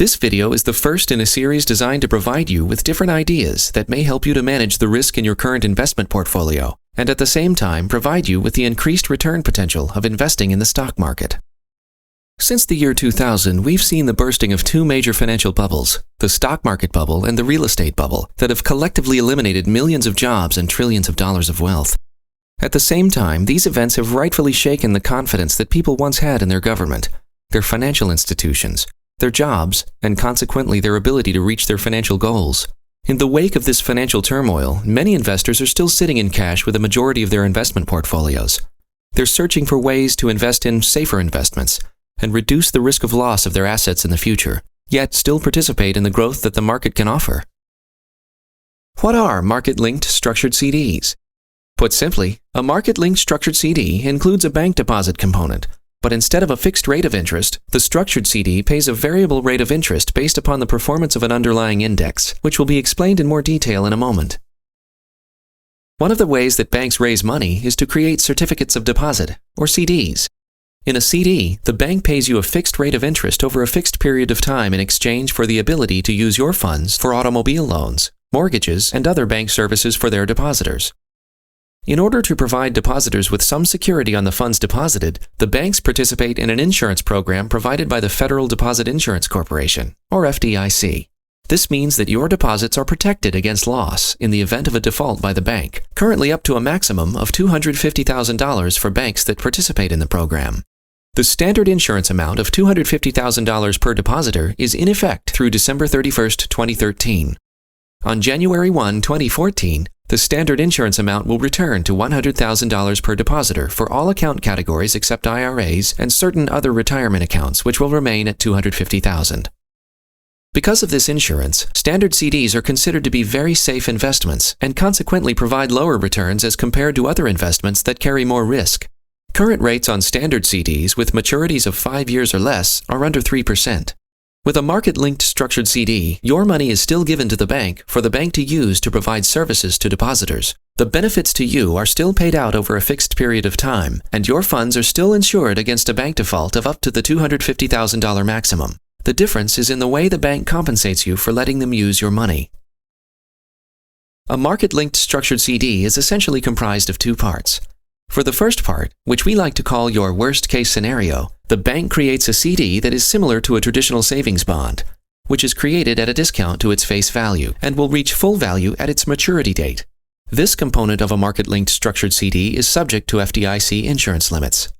This video is the first in a series designed to provide you with different ideas that may help you to manage the risk in your current investment portfolio, and at the same time provide you with the increased return potential of investing in the stock market. Since the year 2000, we've seen the bursting of two major financial bubbles, the stock market bubble and the real estate bubble, that have collectively eliminated millions of jobs and trillions of dollars of wealth. At the same time, these events have rightfully shaken the confidence that people once had in their government, their financial institutions, their jobs, and consequently their ability to reach their financial goals. In the wake of this financial turmoil, many investors are still sitting in cash with a majority of their investment portfolios. They're searching for ways to invest in safer investments and reduce the risk of loss of their assets in the future, yet still participate in the growth that the market can offer. What are market-linked structured CDs? Put simply, a market-linked structured CD includes a bank deposit component, but instead of a fixed rate of interest, the structured CD pays a variable rate of interest based upon the performance of an underlying index, which will be explained in more detail in a moment. One of the ways that banks raise money is to create certificates of deposit, or CDs. In a CD, the bank pays you a fixed rate of interest over a fixed period of time in exchange for the ability to use your funds for automobile loans, mortgages, and other bank services for their depositors. In order to provide depositors with some security on the funds deposited, the banks participate in an insurance program provided by the Federal Deposit Insurance Corporation, or FDIC. This means that your deposits are protected against loss in the event of a default by the bank, currently up to a maximum of $250,000 for banks that participate in the program. The standard insurance amount of $250,000 per depositor is in effect through December 31, 2013. On January 1, 2014, the standard insurance amount will return to $100,000 per depositor for all account categories except IRAs and certain other retirement accounts, which will remain at $250,000. Because of this insurance, standard CDs are considered to be very safe investments and consequently provide lower returns as compared to other investments that carry more risk. Current rates on standard CDs with maturities of 5 years or less are under 3%. With a market-linked structured CD, your money is still given to the bank for the bank to use to provide services to depositors. The benefits to you are still paid out over a fixed period of time, and your funds are still insured against a bank default of up to the $250,000 maximum. The difference is in the way the bank compensates you for letting them use your money. A market-linked structured CD is essentially comprised of two parts. For the first part, which we like to call your worst-case scenario, the bank creates a CD that is similar to a traditional savings bond, which is created at a discount to its face value and will reach full value at its maturity date. This component of a market-linked structured CD is subject to FDIC insurance limits.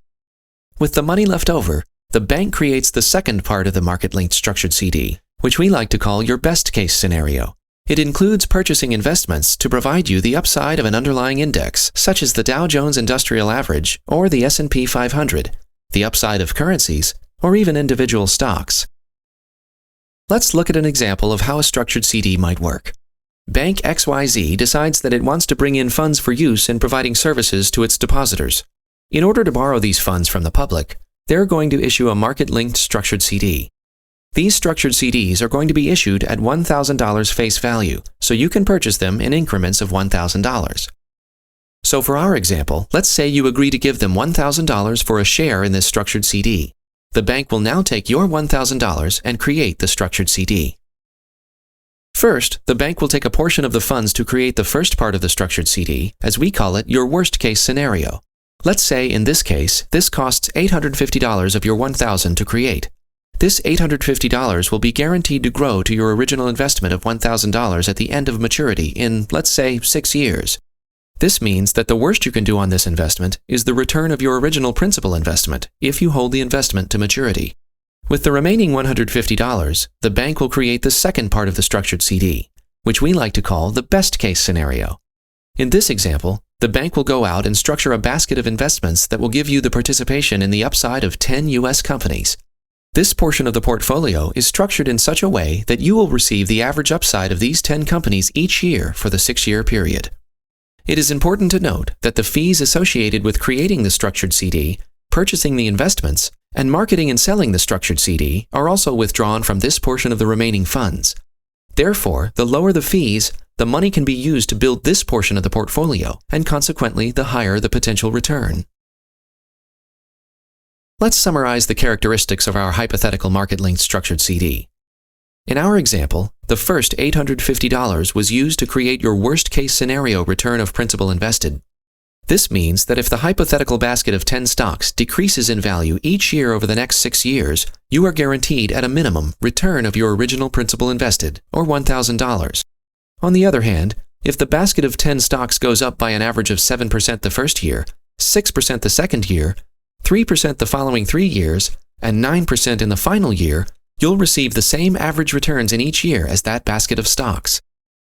With the money left over, the bank creates the second part of the market-linked structured CD, which we like to call your best-case scenario. It includes purchasing investments to provide you the upside of an underlying index, such as the Dow Jones Industrial Average or the S&P 500, the upside of currencies, or even individual stocks. Let's look at an example of how a structured CD might work. Bank XYZ decides that it wants to bring in funds for use in providing services to its depositors. In order to borrow these funds from the public, they're going to issue a market-linked structured CD. These structured CDs are going to be issued at $1,000 face value, so you can purchase them in increments of $1,000. So for our example, let's say you agree to give them $1,000 for a share in this structured CD. The bank will now take your $1,000 and create the structured CD. First, the bank will take a portion of the funds to create the first part of the structured CD, as we call it your worst-case scenario. Let's say, in this case, this costs $850 of your $1,000 to create. This $850 will be guaranteed to grow to your original investment of $1,000 at the end of maturity in, let's say, 6 years. This means that the worst you can do on this investment is the return of your original principal investment if you hold the investment to maturity. With the remaining $150, the bank will create the second part of the structured CD, which we like to call the best-case scenario. In this example, the bank will go out and structure a basket of investments that will give you the participation in the upside of 10 U.S. companies. This portion of the portfolio is structured in such a way that you will receive the average upside of these 10 companies each year for the 6-year period. It is important to note that the fees associated with creating the structured CD, purchasing the investments, and marketing and selling the structured CD are also withdrawn from this portion of the remaining funds. Therefore, the lower the fees, the money can be used to build this portion of the portfolio, and consequently, the higher the potential return. Let's summarize the characteristics of our hypothetical market-linked structured CD. In our example, the first $850 was used to create your worst-case scenario return of principal invested. This means that if the hypothetical basket of 10 stocks decreases in value each year over the next 6 years, you are guaranteed at a minimum return of your original principal invested, or $1,000. On the other hand, if the basket of 10 stocks goes up by an average of 7% the first year, 6% the second year, 3% the following 3 years, and 9% in the final year, you'll receive the same average returns in each year as that basket of stocks.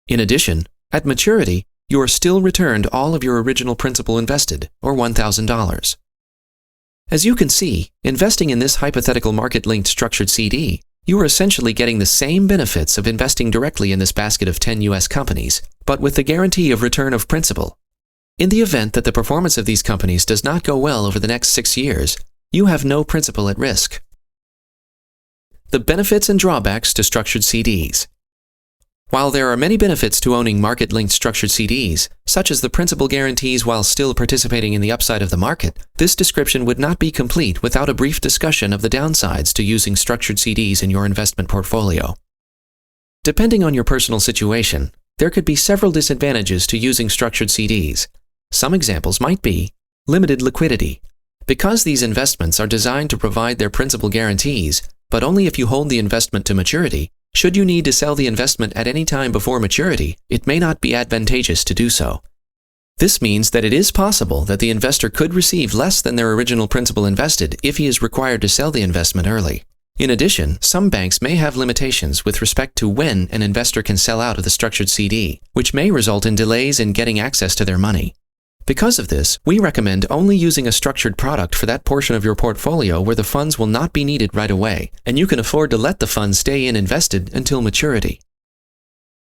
In addition, at maturity, you are still returned all of your original principal invested, or $1,000. As you can see, investing in this hypothetical market-linked structured CD, you are essentially getting the same benefits of investing directly in this basket of 10 U.S. companies, but with the guarantee of return of principal. In the event that the performance of these companies does not go well over the next 6 years, you have no principal at risk. The benefits and drawbacks to structured CDs. While there are many benefits to owning market-linked structured CDs, such as the principal guarantees while still participating in the upside of the market, this description would not be complete without a brief discussion of the downsides to using structured CDs in your investment portfolio. Depending on your personal situation, there could be several disadvantages to using structured CDs. Some examples might be limited liquidity. Because these investments are designed to provide their principal guarantees, but only if you hold the investment to maturity, should you need to sell the investment at any time before maturity, it may not be advantageous to do so. This means that it is possible that the investor could receive less than their original principal invested if he is required to sell the investment early. In addition, some banks may have limitations with respect to when an investor can sell out of the structured CD, which may result in delays in getting access to their money. Because of this, we recommend only using a structured product for that portion of your portfolio where the funds will not be needed right away, and you can afford to let the funds stay invested until maturity.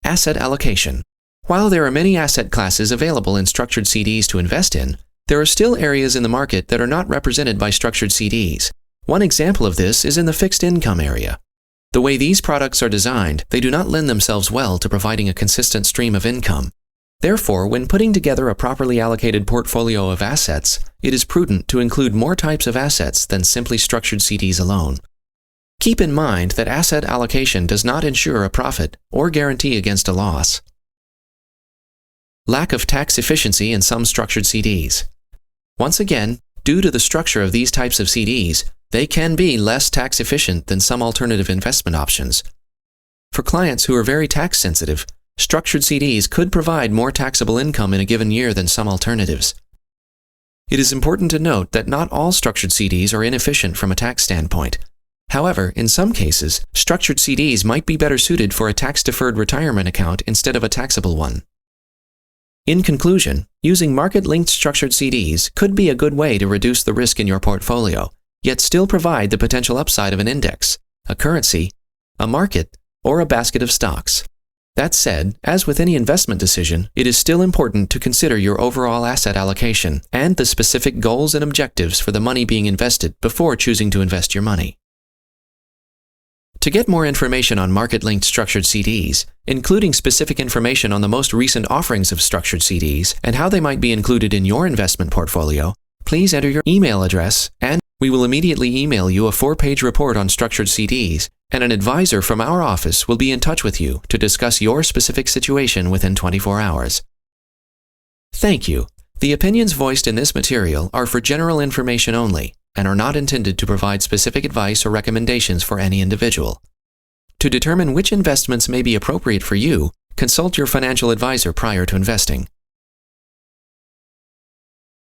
Asset allocation. While there are many asset classes available in structured CDs to invest in, there are still areas in the market that are not represented by structured CDs. One example of this is in the fixed income area. The way these products are designed, they do not lend themselves well to providing a consistent stream of income. Therefore, when putting together a properly allocated portfolio of assets, it is prudent to include more types of assets than simply structured CDs alone. Keep in mind that asset allocation does not ensure a profit or guarantee against a loss. Lack of tax efficiency in some structured CDs. Once again, due to the structure of these types of CDs, they can be less tax efficient than some alternative investment options. For clients who are very tax sensitive, structured CDs could provide more taxable income in a given year than some alternatives. It is important to note that not all structured CDs are inefficient from a tax standpoint. However, in some cases, structured CDs might be better suited for a tax-deferred retirement account instead of a taxable one. In conclusion, using market-linked structured CDs could be a good way to reduce the risk in your portfolio, yet still provide the potential upside of an index, a currency, a market, or a basket of stocks. That said, as with any investment decision, it is still important to consider your overall asset allocation and the specific goals and objectives for the money being invested before choosing to invest your money. To get more information on market-linked structured CDs, including specific information on the most recent offerings of structured CDs and how they might be included in your investment portfolio, please enter your email address and we will immediately email you a 4-page report on structured CDs, and an advisor from our office will be in touch with you to discuss your specific situation within 24 hours. Thank you. The opinions voiced in this material are for general information only and are not intended to provide specific advice or recommendations for any individual. To determine which investments may be appropriate for you, consult your financial advisor prior to investing.